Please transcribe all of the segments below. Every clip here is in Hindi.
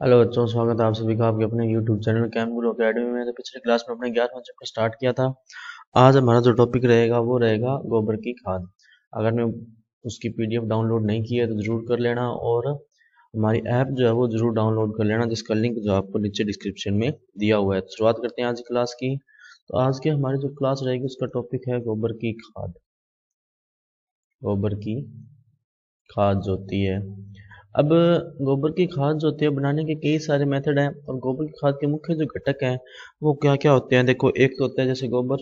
हेलो बच्चों, स्वागत है आप सभी का आपके अपने YouTube चैनल कैम गुरु अकेडमी में। तो पिछले क्लास में अपने 11वां चैप्टर स्टार्ट किया था। आज हमारा जो टॉपिक रहेगा वो रहेगा गोबर की खाद। अगर मैं उसकी PDF डाउनलोड नहीं की है तो ज़रूर कर लेना, और हमारी ऐप जो है वो ज़रूर डाउनलोड कर लेना, जिसका लिंक जो आपको नीचे डिस्क्रिप्शन में दिया हुआ है। तो शुरुआत करते हैं आज की क्लास की। तो आज की हमारी जो क्लास रहेगी उसका टॉपिक है गोबर की खाद। गोबर की खाद जो होती है, अब गोबर की खाद जो होती है बनाने के कई सारे मेथड हैं, और गोबर की खाद के मुख्य जो घटक हैं वो क्या क्या होते हैं। देखो, एक तो होता है जैसे गोबर,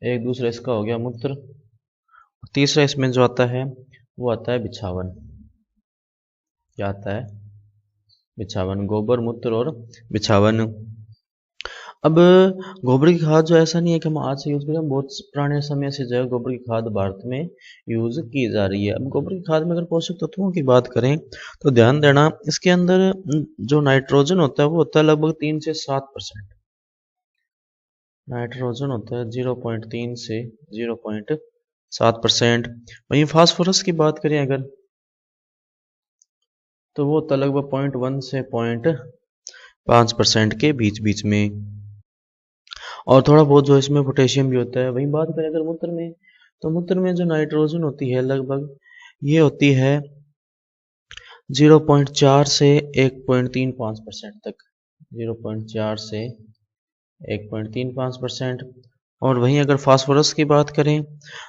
एक दूसरा इसका हो गया मूत्र, तीसरा इसमें जो आता है वो आता है बिछावन। क्या आता है? बिछावन। गोबर, मूत्र और बिछावन। अब गोबर की खाद जो ऐसा नहीं है कि हम आज से यूज करें, बहुत पुराने समय से जो है गोबर की खाद भारत में यूज की जा रही है। अब गोबर की खाद में अगर पोषक तत्वों की बात करें तो ध्यान देना, इसके अंदर जो नाइट्रोजन होता है वो होता है लगभग 3 से 7%। नाइट्रोजन होता है 0.3 से 0.7%। वहीं फास्फोरस की बात करें अगर, तो वो होता है लगभग 0.1 से 0.5% के बीच बीच में, और थोड़ा बहुत जो इसमें पोटेशियम भी होता है। वहीं बात करें अगर मूत्र में, तो मूत्र में जो नाइट्रोजन होती है लगभग ये होती है 0.4 से 1.35% तक। 0.4 से 1.35%। और वहीं अगर फास्फोरस की बात करें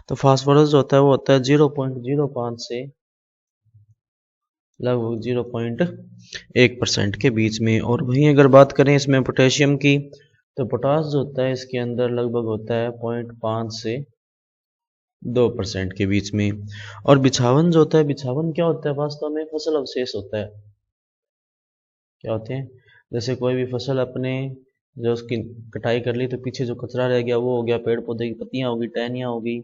तो फास्फोरस जो होता है वो होता है 0.05 से लगभग 0.1% के बीच में। और वहीं अगर बात करें इसमें पोटेशियम की, तो पोटास जो होता है इसके अंदर लगभग होता है 0.5 से 2% के बीच में। और बिछावन जो होता है, बिछावन क्या होता है? वास्तव में फसल अवशेष होता है। क्या होते हैं? जैसे कोई भी फसल अपने जो उसकी कटाई कर ली तो पीछे जो कचरा रह गया वो हो गया पेड़ पौधे की पत्तियां होगी, टहनियाँ होगी,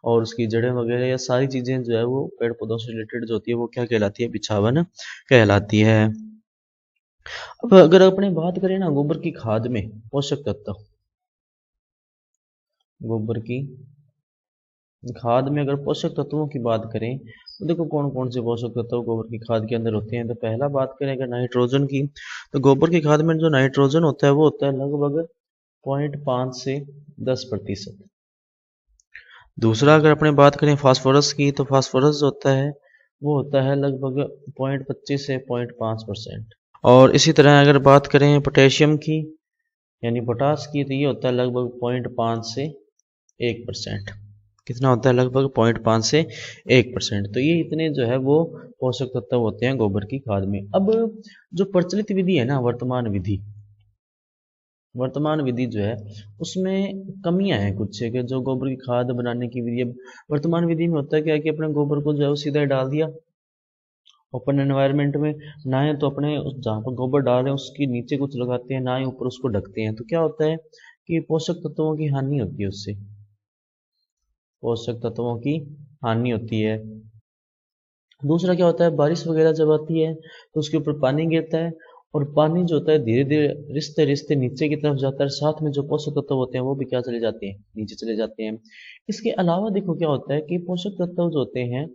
और उसकी जड़ें वगैरह, या सारी चीजें जो है वो पेड़ पौधों से रिलेटेड जो होती है वो क्या कहलाती है? बिछावन कहलाती है। अब अगर अपने बात करें ना गोबर की खाद में पोषक तत्व, गोबर की खाद में अगर पोषक तत्वों की बात करें तो देखो कौन कौन से पोषक तत्व गोबर की खाद के अंदर होते हैं। तो पहला बात करें अगर नाइट्रोजन की, तो गोबर की खाद में जो नाइट्रोजन होता है वो होता है लगभग 0.5 से 10%। दूसरा अगर अपने बात करें फास्फोरस की, तो फास्फोरस जो होता है वो होता है लगभग 0.25 से 0.5%। और इसी तरह अगर बात करें पोटेशियम की यानी पोटास की, तो ये होता है लगभग 0.5 से 1%। कितना होता है? लगभग 0.5 से 1%। तो ये इतने जो है वो पोषक तत्व होते हैं गोबर की खाद में। अब जो प्रचलित विधि है ना, वर्तमान विधि जो है उसमें कमियां हैं कुछ है, कि जो गोबर की खाद बनाने की विधि, अब वर्तमान विधि में होता है क्या कि अपने गोबर को जो है सीधा ही डाल दिया ओपन एनवायरनमेंट में, ना ही तो अपने जहाँ पर गोबर डाल रहे हैं उसके नीचे कुछ लगाते हैं, ना ही ऊपर उसको ढकते हैं। तो क्या होता है कि पोषक तत्वों की हानि होती है, उससे पोषक तत्वों की हानि होती है। दूसरा क्या होता है, बारिश वगैरह जब आती है तो उसके ऊपर पानी गिरता है, और पानी जो होता है धीरे धीरे रिश्ते रिश्ते नीचे की तरफ जाता है, साथ में जो पोषक तत्व होते हैं वो भी क्या चले जाते हैं? नीचे चले जाते हैं। इसके अलावा देखो क्या होता है कि पोषक तत्व जो होते हैं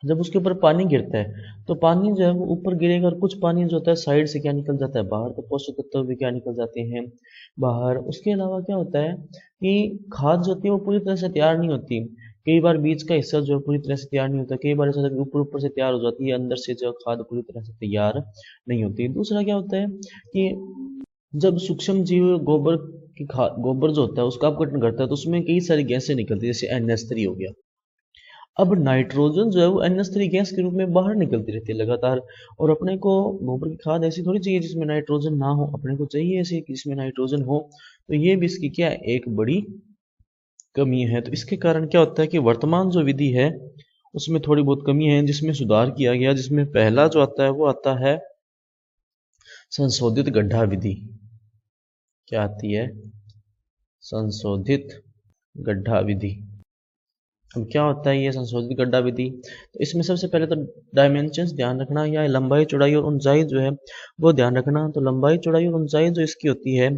जब उसके ऊपर पानी गिरता है तो पानी जो है वो ऊपर गिरेगा, और कुछ पानी जो होता है साइड से क्या निकल जाता है? बाहर। तो पोषक तत्व भी क्या निकल जाते हैं? बाहर। उसके अलावा क्या होता है कि खाद जो होती है वो पूरी तरह से तैयार नहीं होती। कई बार बीज का हिस्सा जो है पूरी तरह से तैयार नहीं होता, कई बार ऐसा होता है कि ऊपर ऊपर से तैयार हो जाती है, अंदर से जो खाद पूरी तरह से तैयार नहीं होती। दूसरा क्या होता है कि जब सूक्ष्म जीव गोबर जो होता है उसका अपघटन करता है तो उसमें कई सारी गैसें निकलती है, जैसे NH3 हो गया। अब नाइट्रोजन जो है वो NH3 गैस के रूप में बाहर निकलती रहती है लगातार, और अपने को गोबर की खाद ऐसी थोड़ी चाहिए जिसमें नाइट्रोजन ना हो, अपने को चाहिए ऐसी कि जिसमें नाइट्रोजन हो। तो ये भी इसकी क्या है? एक बड़ी कमी है। तो इसके कारण क्या होता है कि वर्तमान जो विधि है उसमें थोड़ी बहुत कमी है जिसमें सुधार किया गया, जिसमें पहला जो आता है वो आता है संशोधित गड्ढा विधि। क्या आती है? संशोधित गड्ढा विधि। अब क्या होता है ये संशोधित गड्ढा विधि? तो इसमें सबसे पहले तो डायमेंशंस ध्यान रखना, या लंबाई चौड़ाई और ऊंचाई जो है वो ध्यान रखना। तो लंबाई चौड़ाई और ऊंचाई जो इसकी होती है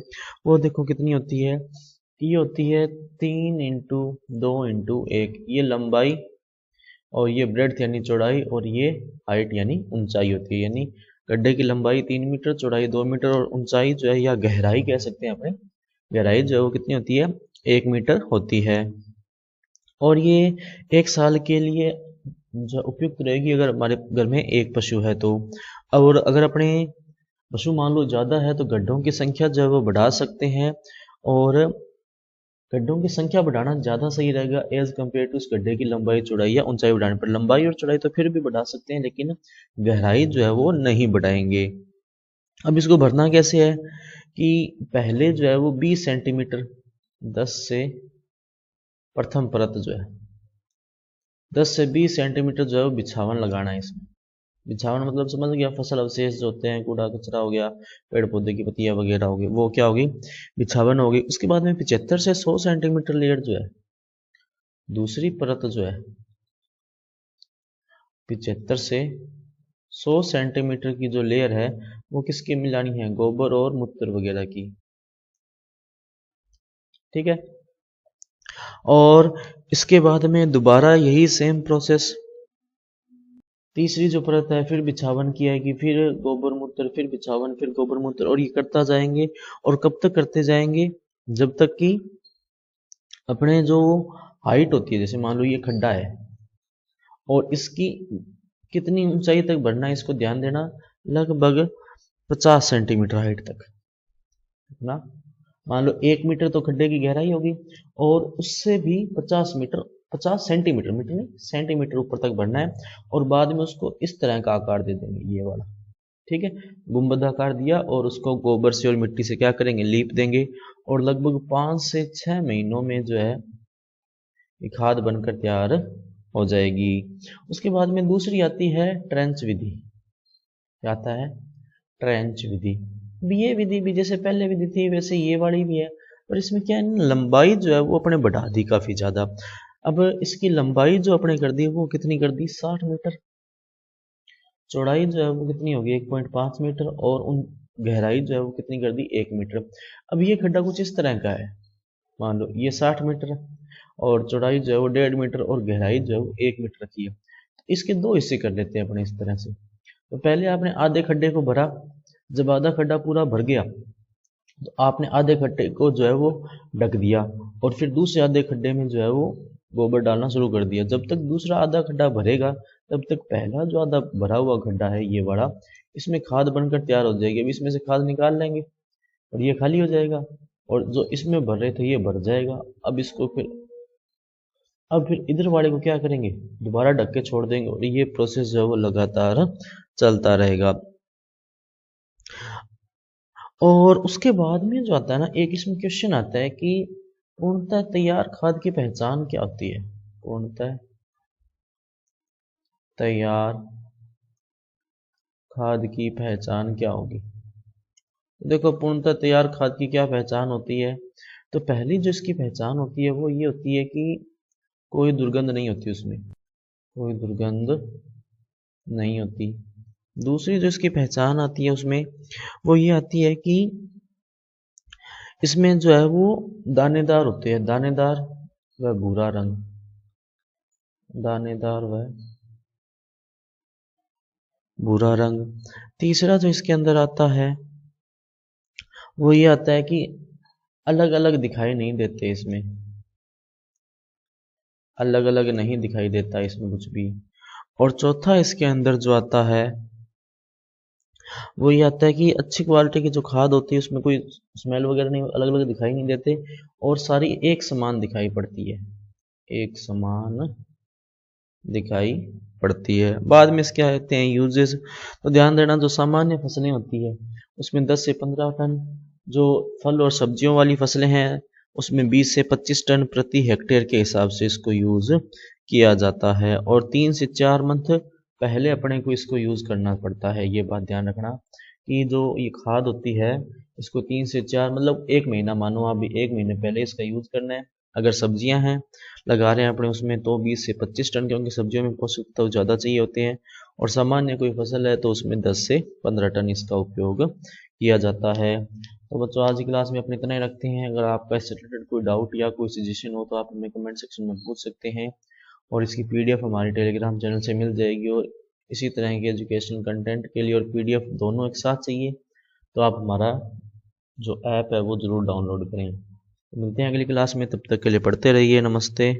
वो देखो कितनी होती है। ये होती है 3 × 2 × 1, ये लंबाई, और ये ब्रेड्थ यानी चौड़ाई, और ये हाइट यानी ऊंचाई होती है। यानी गड्ढे की लंबाई 3 मीटर, चौड़ाई 2 मीटर और ऊंचाई जो है या गहराई कह सकते हैं अपने, गहराई जो है वो कितनी होती है 1 मीटर होती है। और ये 1 साल के लिए जो उपयुक्त रहेगी अगर हमारे घर में एक पशु है तो। और अगर अपने पशु मान लो ज़्यादा है तो गड्ढों की संख्या जो है वो बढ़ा सकते हैं, और गड्ढों की संख्या बढ़ाना ज़्यादा सही रहेगा एज कम्पेयर टू उस गड्ढे की लंबाई चौड़ाई या ऊंचाई बढ़ाने पर। लंबाई और चौड़ाई तो फिर भी बढ़ा सकते हैं लेकिन गहराई जो है वो नहीं बढ़ाएंगे। अब इसको भरना कैसे है कि पहले जो है वो 20 सेंटीमीटर 10 से प्रथम परत जो है 10 से 20 सेंटीमीटर जो है वो बिछावन लगाना है इसमें। बिछावन मतलब समझ गया, फसल अवशेष जो होते हैं, कूड़ा कचरा हो गया, पेड़ पौधे की पत्तियां वगैरह हो गई, वो क्या होगी बिछावन होगी। उसके बाद में 75 से 100 सेंटीमीटर लेयर जो है दूसरी परत जो है 75 से 100 सेंटीमीटर की जो लेयर है वो किसकी मिलानी है, गोबर और मूत्र वगैरह की, ठीक है। और इसके बाद में दोबारा यही सेम प्रोसेस, तीसरी जो परत है फिर बिछावन की आएगी, फिर गोबर मूत्र, फिर बिछावन, फिर गोबर मूत्र, और ये करता जाएंगे। और कब तक करते जाएंगे, जब तक कि अपने जो हाइट होती है, जैसे मान लो ये खड्डा है और इसकी कितनी ऊंचाई तक बढ़ना है इसको ध्यान देना, लगभग 50 सेंटीमीटर हाइट तक ना। मान लो 1 मीटर तो खड्डे की गहराई होगी और उससे भी 50 सेंटीमीटर, मीटर नहीं सेंटीमीटर ऊपर तक बढ़ना है। और बाद में उसको इस तरह का आकार दे देंगे, ये वाला, ठीक है, गुंबद आकार दिया, और उसको गोबर से और मिट्टी से क्या करेंगे लीप देंगे। और लगभग 5 से 6 महीनों में जो है ये खाद बनकर तैयार हो जाएगी। उसके बाद में दूसरी आती है ट्रेंच विधि। क्या आता है, ट्रेंच विधि। ये विधि भी जैसे पहले विधि थी वैसे ये वाली भी है, पर इसमें क्या है लंबाई जो है वो अपने बढ़ा दी काफी ज्यादा। अब इसकी लंबाई जो अपने कर दी वो कितनी कर दी 60 मीटर, चौड़ाई जो है वो कितनी होगी 1.5 मीटर, और उन गहराई जो है वो कितनी कर दी 1 मीटर। अब ये खड्डा कुछ इस तरह का है, मान लो ये 60 मीटर है और चौड़ाई जो है वो 1.5 मीटर और गहराई जो है वो 1 मीटर रखी है। तो इसके दो हिस्से कर लेते हैं अपने इस तरह से। तो पहले आपने आधे खड्डे को भरा, जब आधा खड्डा पूरा भर गया तो आपने आधे खड्डे को जो है वो ढक दिया, और फिर दूसरे आधे खड्डे में जो है वो गोबर डालना शुरू कर दिया। जब तक दूसरा आधा खड्डा भरेगा तब तक पहला जो आधा भरा हुआ खड्डा है ये बड़ा, इसमें खाद बनकर तैयार हो जाएगी। अब इसमें से खाद निकाल लेंगे और ये खाली हो जाएगा, और जो इसमें भर रहे थे ये भर जाएगा। अब फिर इधर वाले को क्या करेंगे, दोबारा ढक के छोड़ देंगे, और ये प्रोसेस जो है वो लगातार चलता रहेगा। और उसके बाद में जो आता है ना, एक इसमें क्वेश्चन आता है कि पूर्णतः तैयार खाद की पहचान क्या होती है। पूर्णतः तैयार खाद की पहचान क्या होगी। देखो पूर्णतः तैयार खाद की क्या पहचान होती है, तो पहली जो इसकी पहचान होती है वो ये होती है कि कोई दुर्गंध नहीं होती उसमें, कोई दुर्गंध नहीं होती। दूसरी जो इसकी पहचान आती है उसमें वो ये आती है कि इसमें जो है वो दानेदार होते हैं, दानेदार व भूरा रंग, दानेदार व भूरा रंग। तीसरा जो इसके अंदर आता है वो ये आता है कि अलग अलग दिखाई नहीं देते, इसमें अलग अलग नहीं दिखाई देता इसमें कुछ भी। और चौथा इसके अंदर जो आता है वो ये आता है कि अच्छी क्वालिटी की जो खाद होती है उसमें कोई स्मेल वगैरह नहीं, अलग अलग दिखाई नहीं देते, और सारी एक समान दिखाई पड़ती है, एक समान दिखाई पड़ती है। बाद में इसके आते हैं यूजेस। तो ध्यान देना जो सामान्य फसलें होती है उसमें 10 से 15 टन, जो फल और सब्जियों वाली फसलें हैं उसमें 20 से 25 टन प्रति हेक्टेयर के हिसाब से इसको यूज किया जाता है। और 3 से 4 मंथ पहले अपने को इसको यूज करना पड़ता है। ये बात ध्यान रखना कि जो ये खाद होती है इसको 3 से 4 मतलब 1 महीना, मानो आप भी 1 महीने पहले इसका यूज करना है। अगर सब्जियां हैं लगा रहे हैं अपने उसमें तो 20 से 25 टन, क्योंकि सब्जियों में पोषक तत्व ज़्यादा चाहिए होते हैं। और सामान्य कोई फसल है तो उसमें 10 से 15 टन इसका उपयोग किया जाता है। तो बच्चों आज की क्लास में अपने इतना ही रखते हैं। अगर आपका इससे रिलेटेड कोई डाउट या कोई सजेशन हो तो आप हमें कमेंट सेक्शन में पूछ सकते हैं। और इसकी PDF हमारे टेलीग्राम चैनल से मिल जाएगी। और इसी तरह के एजुकेशनल कंटेंट के लिए और PDF दोनों एक साथ चाहिए तो आप हमारा जो ऐप है वो ज़रूर डाउनलोड करें। मिलते हैं अगली क्लास में, तब तक के लिए पढ़ते रहिए। नमस्ते।